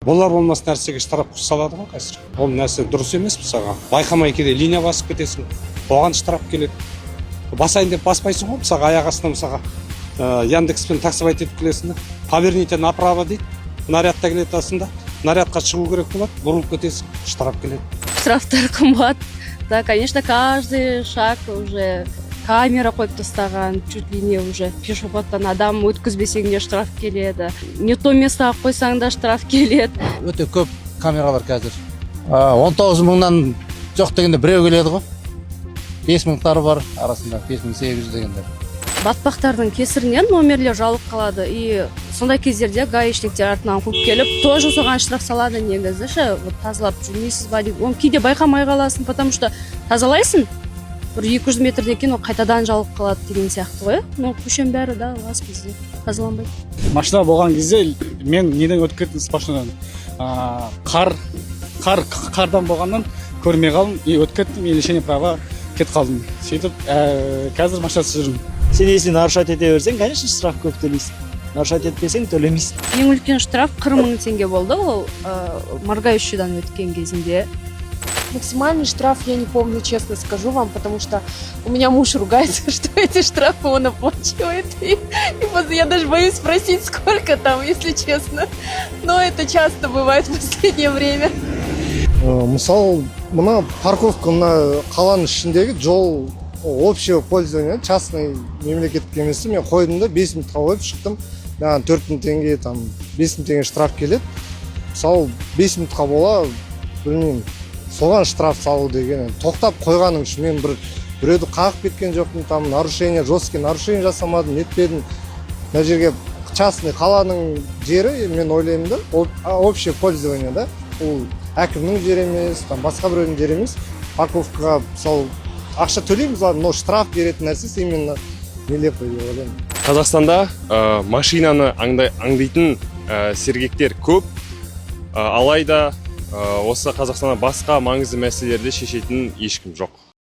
Болар болмас нәрсеге штраф салады ғой қазір. Ол нәрсе дұрыс емес мысалға. Байқамай келе линия басып кетесің. Оған штраф келеді. Басайын деп баспайсың ғой, мысалға аяқ астына мысалға Яндекспен таксовать етіп келесің. Поверните направо дейді. Нарядта келетасың да. Нарядқа шығу керек болады, бұрылып кетесің, штраф келеді. Штрафтар қымбат. Да, конечно, каждый шаг уже камера қойып тастаған, чуть ли не уже пешеходтан адам өткізбесең де штраф келеді. Не то местаға қойсаң да штраф келеді. Өте көп камера бар қазір. 19 мыңнан жоқ дегенде біреу келеді ғой. 5 мыңдары бар арасында, 5800 дегендер. Батпақтардың кесірінен номерлер жалып қалады. И сондай кездерде гаишниктер артынан қуып келіп, тоже соған штраф салады негізі ше. Вот тазалап жүрмейсіз ба дейді. Оны кейде байқамай қаласың, потому что тазалайсың. Бір 200 метрден кейін ол қайтадан жалып қалады деген сияқты ғой. Но көшенің бәрі да лас бізде тазаланбайды. Машина болған кезде мен неден өтіп кеттім сплошныйдан. Қардан болғаннан көрмей қалдым и өтіп кеттім, и лишение права кетіп қалдым. Сөйтіп қазір машинасыз жүрмін. Сен если нарушать ете берсең, конечно, штраф көп төлейсің. Нарушать етпесең төлемейсің. Ең үлкен штраф 40 000 теңге болды ол моргающийдан өткен кезінде. Максимальный штраф я не помню, честно скажу вам, потому что у меня муж ругается, что эти штрафы он оплачивает. И я даже боюсь спросить, сколько там, если честно. Но это часто бывает в последнее время. Мысалы, мына парковка мына қаланың ішіндегі жол общего пользования, частный мемлекеттік емес, мен қойдым да 5 минутқа қойып шықтым. Маған 4000 теңге, там 5000 теңге штраф келеді. Мысалы, 5 минутқа бола, білмеймін, соған штраф салу деген. Тоқтап қойғаным үшін мен біреуді қағып кеткен жоқпын, там нарушение, жесткий нарушение жасамадым, нетпедім. Мына жерге частный қаланың жері, мен ойлаймын да, общее пользование да, ол әкімнің жері емес, там басқа біреудің жері емес. Парковкаға мысалы ақша төлейміз, но штраф беретін нәрсесі именно нелепо деп ойлаймын. Қазақстанда машинаны аңдайтын сергектер көп, алайда осы Қазақстанда басқа маңызды мәселелерді шешетін ешкім жоқ.